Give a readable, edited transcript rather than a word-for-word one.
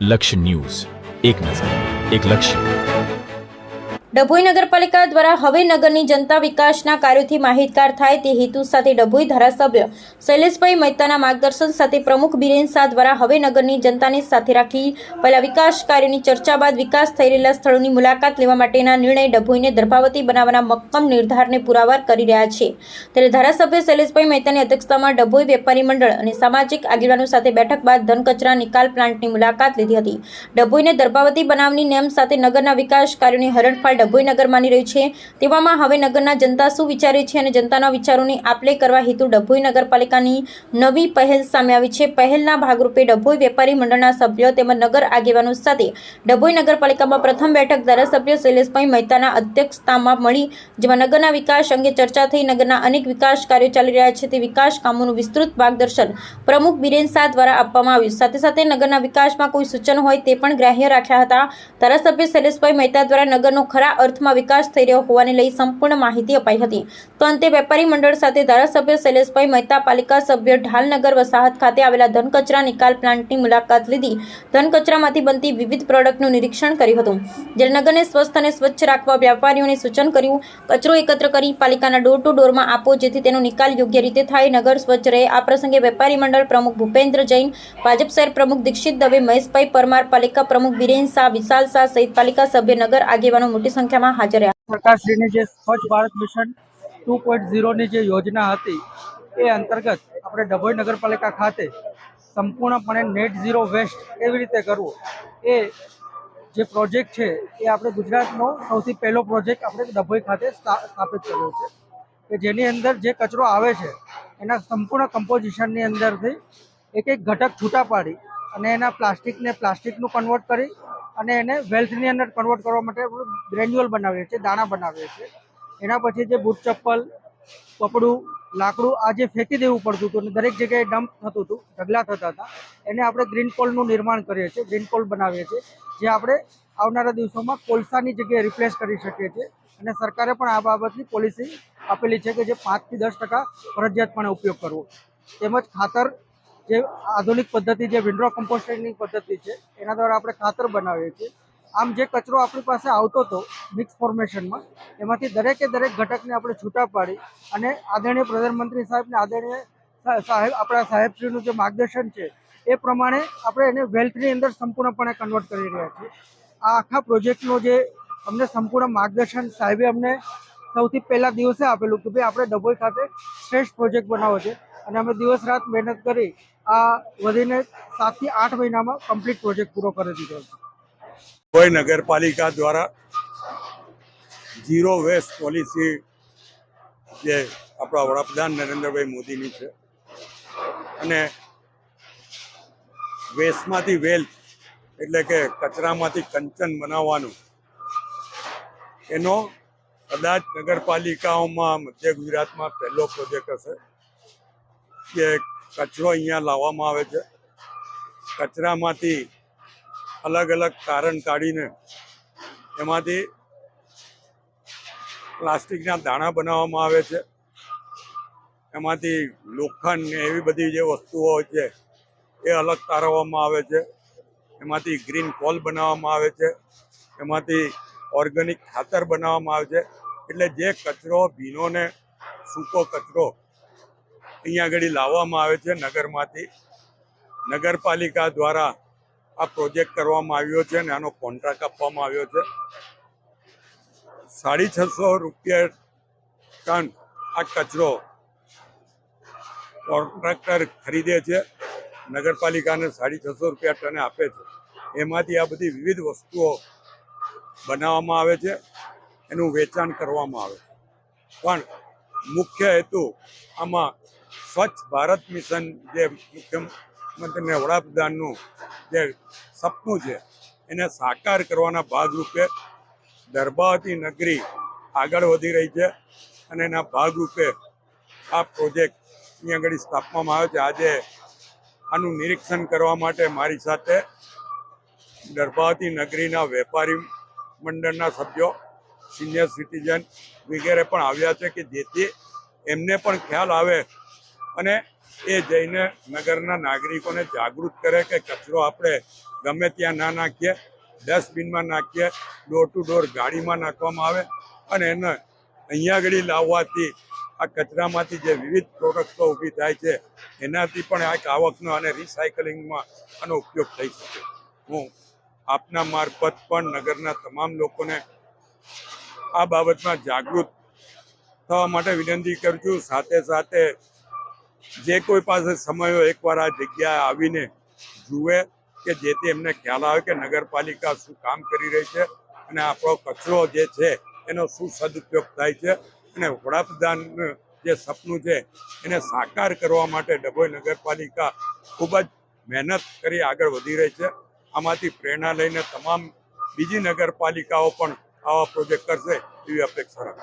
લક્ષ્ય ન્યૂઝ, એક નજર, એક લક્ષ્ય. ડભોઈ નગરપાલિકા દ્વારા હવે નગરની જનતા વિકાસના કાર્યોથી માહિતગાર થાય તે હેતુ સાથે ડભોઈ ધારાસભ્ય શૈલેષભાઈ મહેતાના માર્ગદર્શન સાથે પ્રમુખ બિરેન શાહ દ્વારા હવે નગરની જનતાને સાથે રાખી પહેલા વિકાસ કાર્યોની ચર્ચા બાદ વિકાસ થઈ રહેલા સ્થળોની મુલાકાત લેવા માટેના નિર્ણય ડભોઈને દર્ભાવતી બનાવવાના મક્કમ નિર્ધારને પુરાવાર કરી રહ્યા છે. ત્યારે ધારાસભ્ય શૈલેષભાઈ મહેતાની અધ્યક્ષતામાં ડભોઈ વેપારી મંડળ અને સામાજિક આગેવાનો સાથે બેઠક બાદ ધન કચરા નિકાલ પ્લાન્ટની મુલાકાત લીધી હતી. ડભોઈને દર્ભાવતી બનાવવાની નેમ સાથે નગરના વિકાસ કાર્યોની હરણફાળ ડભોઈ નગર માની રહ્યું છે. તેવામાં હવે નગરના જનતા શું વિચારે છે અને જનતાના વિચારોની આપલે કરવા હેતુ ડભોઈ નગરપાલિકાની નવી પહેલ સામે આવી છે. પહેલના ભાગરૂપે ડભોઈ વેપારી મંડળના સભ્યો તેમજ નગર આગેવાનો સાથે ડભોઈ નગરપાલિકામાં પ્રથમ બેઠક ધારાસભ્ય શૈલેષભાઈ મહેતાના અધ્યક્ષતામાં મળી, જેમાં નગરના વિકાસ અંગે ચર્ચા થઈ. નગરના અનેક વિકાસ કાર્યો ચાલી રહ્યા છે તે વિકાસ કામોનું વિસ્તૃત માર્ગદર્શન પ્રમુખ બિરેન શાહ દ્વારા આપવામાં આવ્યું. સાથે સાથે નગરના વિકાસમાં કોઈ સૂચન હોય તે પણ ગ્રાહ્ય રાખ્યા હતા. ધારાસભ્ય શૈલેષભાઈ મહેતા દ્વારા નગરનો ખરા અર્થમાં વિકાસ થઈ રહ્યો હોવાને લઈ સંપૂર્ણ માહિતી અપાઈ હતી. તો અંતે વેપારી મંડળ સાથે ધારાસભ્ય શૈલેષભાઈ મહેતા પાલિકા સભ્ય ઢાલનગર વસાહત ખાતે આવેલા ધન કચરા નિકાલ પ્લાન્ટની મુલાકાત લીધી. ધન કચરામાંથી બનતી વિવિધ પ્રોડક્ટનું નિરીક્ષણ કર્યું હતું. જ્યારે નગરને સ્વસ્થ અને સ્વચ્છ રાખવા વ્યાપારીઓને સૂચન કર્યું. કચરો એકત્ર કરી પાલિકાના ડોર ટુ ડોરમાં આપો જેથી તેનો નિકાલ યોગ્ય રીતે થાય, નગર સ્વચ્છ રહે. આ પ્રસંગે વેપારી મંડળ પ્રમુખ ભૂપેન્દ્ર જૈન, ભાજપ શહેર પ્રમુખ દીક્ષિત દવે, મહેશભાઈ પરમાર, પાલિકા પ્રમુખ બિરેન શાહ, વિશાલ શાહ સહિત પાલિકા સભ્ય નગર આગેવાનો મોટી સંખ્યામાં હાજર રહ્યા. સરકારશ્રીની જે સ્વચ્છ ભારત મિશન 2.0ની જે યોજના હતી એ અંતર્ગત આપણે ડભોઈ નગરપાલિકા ખાતે સંપૂર્ણપણે નેટ ઝીરો વેસ્ટ કેવી રીતે કરવું એ જે પ્રોજેક્ટ છે એ આપણે ગુજરાતનો સૌથી પહેલો પ્રોજેક્ટ આપણે ડભોઈ ખાતે સ્થાપિત કર્યો છે કે જેની અંદર જે કચરો આવે છે એના સંપૂર્ણ કમ્પોઝિશનની અંદરથી એક એક ઘટક છૂટા પાડી અને એના પ્લાસ્ટિકનું કન્વર્ટ કરી અને એને વેલ્થની અંદર કન્વર્ટ કરવા માટે ગ્રેન્યુઅલ બનાવીએ છીએ, દાણા બનાવીએ છીએ. એના પછી જે બૂટ ચપ્પલ, કપડું, લાકડું આ જે ફેંકી દેવું પડતું હતું અને દરેક જગ્યાએ ડમ્પ થતું હતું, ઢગલા થતા હતા, એને આપણે ગ્રીન કોલનું નિર્માણ કરીએ છીએ, ગ્રીન કોલ બનાવીએ છીએ, જે આપણે આવનારા દિવસોમાં કોલસાની જગ્યાએ રિપ્લેસ કરી શકીએ છીએ. અને સરકારે પણ આ બાબતની પોલિસી આપેલી છે કે જે 5 થી 10% ફરજિયાતપણે ઉપયોગ કરવો. તેમજ ખાતર, જે આધુનિક પદ્ધતિ જે વિન્ડ્રો કમ્પોસ્ટિંગની પદ્ધતિ છે એના દ્વારા આપણે ખાતર બનાવીએ છીએ. આમ જે કચરો આપણી પાસે આવતો હતો મિક્સ ફોર્મેશનમાં, એમાંથી દરેકે દરેક ઘટકને આપણે છૂટા પાડી અને આદરણીય પ્રધાનમંત્રી સાહેબને આદરણીય આપણા સાહેબશ્રીનું જે માર્ગદર્શન છે એ પ્રમાણે આપણે એને વેલ્થની અંદર સંપૂર્ણપણે કન્વર્ટ કરી રહ્યા છીએ. આ આખા પ્રોજેક્ટનો જે અમને સંપૂર્ણ માર્ગદર્શન સાહેબે અમને સૌથી પહેલા દિવસે આપેલું કે ભાઈ આપણે ડભોઈ ખાતે શ્રેષ્ઠ પ્રોજેક્ટ બનાવવો છે અને અમે દિવસ રાત મહેનત કરી આ વધીને 7 થી 8 મહિનામાં કમ્પ્લીટ પ્રોજેક્ટ પૂરો કરી દીધો છે. ડભોઈ નગરપાલિકા દ્વારા ઝીરો વેસ્ટ પોલિસી જે આપણા વડાપ્રધાન નરેન્દ્રભાઈ મોદીની છે અને વેસ્ટમાંથી વેલ્થ એટલે કે કચરામાંથી કંચન બનાવવાનું, એનો કદાચ નગરપાલિકાઓમાં મધ્ય ગુજરાતમાં પહેલો પ્રોજેક્ટ હશે કે કચરો અહીંયા લાવવામાં આવે છે. કચરામાંથી અલગ અલગ કારણ કાઢીને એમાંથી પ્લાસ્ટિકના દાણા બનાવવામાં આવે છે, એમાંથી લોખંડ ને એવી બધી જે વસ્તુઓ હોય છે એ અલગ તારવવામાં આવે છે, એમાંથી ગ્રીન કોલ બનાવવામાં આવે છે, એમાંથી ઓર્ગેનિક ખાતર બનાવવામાં આવે છે. એટલે જે કચરો ભીનો ને સૂકો કચરો અહીંયા આગળ લાવવામાં આવે છે નગરમાંથી, નગરપાલિકા દ્વારા આ પ્રોજેક્ટ કરવામાં આવ્યો છે અને આનો કોન્ટ્રાક્ટ આપવામાં આવ્યો છે. 650 રૂપિયા ટન આ કચરો કોન્ટ્રાક્ટર ખરીદે છે, નગરપાલિકાને 650 રૂપિયા ટને આપે છે. એમાંથી આ બધી વિવિધ વસ્તુઓ બનાવવામાં આવે છે, એનું વેચાણ કરવામાં આવે છે. પણ મુખ્ય હેતુ આમાં સ્વચ્છ ભારત મિશન જે મુખ્યમંત્રી વડાપ્રધાનનું જે સપનું છે એને સાકાર કરવાના ભાગરૂપે દર્ભાવતી નગરી આગળ વધી રહી છે અને એના ભાગરૂપે આ પ્રોજેક્ટ અહીંયા આગળ સ્થાપવામાં આવ્યો છે. આજે આનું નિરીક્ષણ કરવા માટે મારી સાથે દર્ભાવતી નગરીના વેપારી મંડળના સભ્યો, સિનિયર સિટીઝન વગેરે પણ આવ્યા છે કે જેથી એમને પણ ખ્યાલ આવે અને એ જઈને નગરના નાગરિકોને જાગૃત કરે કે કચરો આપણે ગમે ત્યાં ના નાખીએ, ડસ્ટબિનમાં નાખીએ, ડોર ટુ ડોર ગાડીમાં નાખવામાં આવે અને એને અહીંયા આગળ લાવવાથી આ કચરામાંથી જે વિવિધ પ્રોડક્ટો ઊભી થાય છે એનાથી પણ આ આવકનો અને રિસાયકલિંગમાં આનો ઉપયોગ થઈ શકે. હું આપના મારફત પણ નગરના તમામ લોકોને આ બાબતમાં જાગૃત થવા માટે વિનંતી કરું છું. સાથે સાથે જે કોઈ પાસે સમય હોય એકવાર આ જગ્યાએ આવીને જુએ કે જેથી એમને ખ્યાલ આવે કે નગરપાલિકા શું કામ કરી રહી છે અને આપણો કચરો જે છે એનો શું સદુપયોગ થાય છે અને વડાપ્રધાન જે સપનું છે એને સાકાર કરવા માટે ડભોઈ નગરપાલિકા ખૂબ જ મહેનત કરી આગળ વધી રહી છે. આમાંથી પ્રેરણા લઈને તમામ બીજી નગરપાલિકાઓ પણ આવા પ્રોજેક્ટ કરશે એવી અપેક્ષા રાખું.